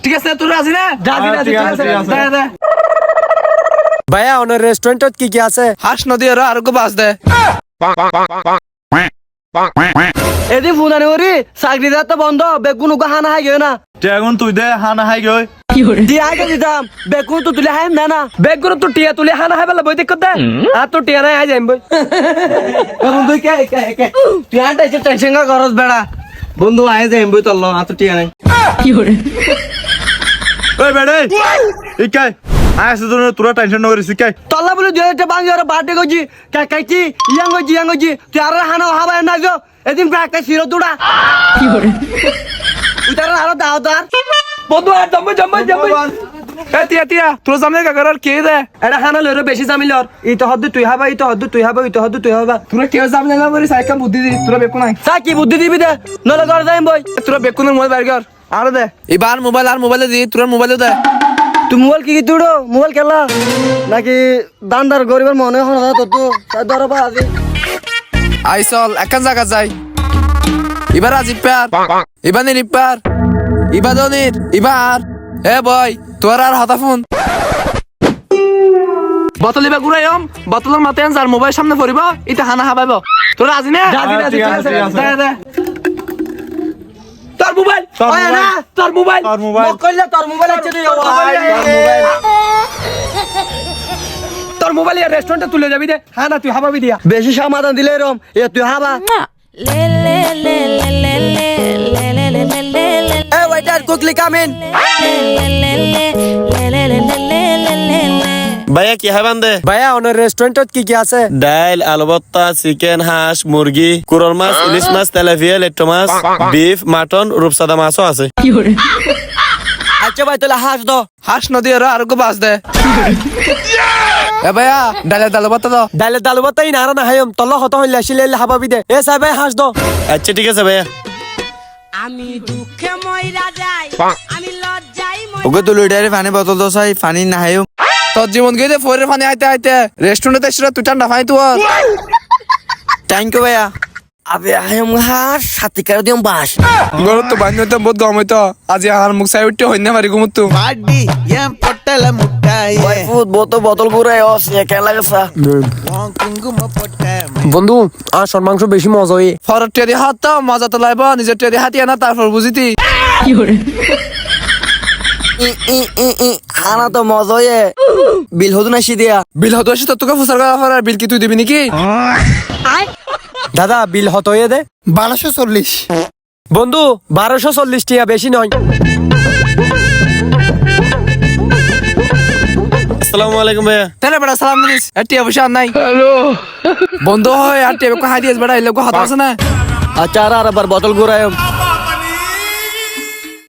ঠিক আছে তুই রাজি না? ঠিক আছে। দে ভাইয়া ওনার রেস্টুরেন্টত কি কি আছে? হাঁস নদী আর আর বাস দে এদিন ফুদানি ওরি চাকরি তো বন্ধ বেগুন হানা হাই গেও না এখন তুই দে হানা হাই গই দিয়ে আগে দিতাম বেগুন তো তুলে হাই না না বেগুন তো টিয়া তুলে হানা হাই বেলা বই দেখ দে আর তো টিয়া নাই আই যাইম বই বন্ধু তুই আনটা এসে টেনশন করস বেড়া বন্ধু আয় যাই বই তোর আর তো টিয়া নাই ওই বেড়ে ইকাই আইছে তোরা টেনশন ন করিস ইকাই তল্লা বলে দুই একটা বাঙ্গি আর বার্থডে গজি কাইছি ইয়াং গজি তুই আর হানা হাবাই না গো এদিন প্রাকটা শিরো দুড়া তুই তার আরো দাও তার বন্ধু আর জম্বই এ টিয়া তোর সামনে কাকার আর কে দে এটা হানা লরে বেশি জামিলর ই তো হদ্দু তুই হাবা ই তো হদ্দু তুই হাবা ই তো হদ্দু তুই হাবা তোরা কেউ সামনে না বলি সাইকা বুদ্ধি দি তোরা বেকু নাই সা কি বুদ্ধি দিবি দে নলে ঘর যাইম বই তোরা বেকুনের মোবাইল বাইর কর আর দে এবার মোবাইলে দি তোর মোবাইলে দে তুই মোবাইল কি তুড়ো মোবাইল খেলা নাকি দানদার গরিবের মনে হয় না তো তো তার ধরবা আজি আই চল একান জায়গা যাই এবার আজি পার এবার নি পার এবার দনির এবার এ বয় তোর আর হাতা ফোন বোতল এবার ঘুরাইম বোতলের মাথায় যার মোবাইল সামনে পড়িব এটা হানা হাবাইব তোর আজি না ঠিক আছে। দে তোর মোবাইল ওই না তোর মোবাইল কইলে তোর মোবাইল আছে তুই তোর মোবাইল রেস্টুরেন্টে তুলে যাবি দে হ্যাঁ না তুই হাবাবি দিয়া বেশি সমাধান দিলে এরম এ তুই হাবা এ ওয়েটার কুইকলি কাম ইন ভাইয়া কি হাবান দে? ভাইয়া ওনার রেস্টুরেন্টত কি কি আছে? ডাইল, আলু ভর্তা, চিকেন, হাঁস, মুরগি, কুরল মাছ, ইলিশ মাছ, তেলাপিয়া, লেট্টো মাছ, বিফ, মাটন, রূপসাদা মাছও আছে। আচ্ছা ভাই তাহলে হাস দো হাঁস নদী আর বাস দে এ ভাইয়া ডালে বাতা দাও ডাইলে ডালু বাতাই না না হাইম তল্লা হত হইলে আসিলে হাবাবি দে এ সাই ভাই হাস দো আচ্ছা ঠিক আছে ভাইয়া। আমি দুঃখে মইরা যাই আমি লজ্জাই ওকে তো লুইডারে পানি বোতল তো চাই পানি না হাইও তোর জীবন গিয়ে ফোরের পানি আইতে রেস্টুরেন্টে এসে তুই ঠান্ডা পানি তুই থ্যাংক ইউ ভাইয়া আবে আয়ম হাস সাথে করে দিম বাস গরত তো বান্ধব তো বহুত গম হইতো আজি আর মুখ সাই উঠতে হইনা পারি ঘুমত তো বাডি ইয়াম পটলা মুটাই ফুট বোতল ঘুরাই অস একা লাগেছা কুঙ্গুম পট্টা বন্ধু আর শর্ট মাংস বেশি মজা হয় ফরট টেরি হাত তো মজা তো লাইব নিজের টেরি হাতি আনা তারপর বুঝিতি খানা তো মজা হয়ে বিল হতো না দিয়া বিল হতো এসে তোকে ফুসার করা বিল কি তুই দিবি নাকি দাদা বিল হত হয়ে দে 1240 বন্ধু 1240 টিয়া বেশি নয় আসসালামু আলাইকুম ভাইয়া। তাহলে বড় সালাম দিস এটি অবশ্য নাই হ্যালো বন্ধ হয় আর টেবে কো হাই দিস বড় এলো কো হাত আছে না আচ্ছা আর আবার বোতল ঘুরাই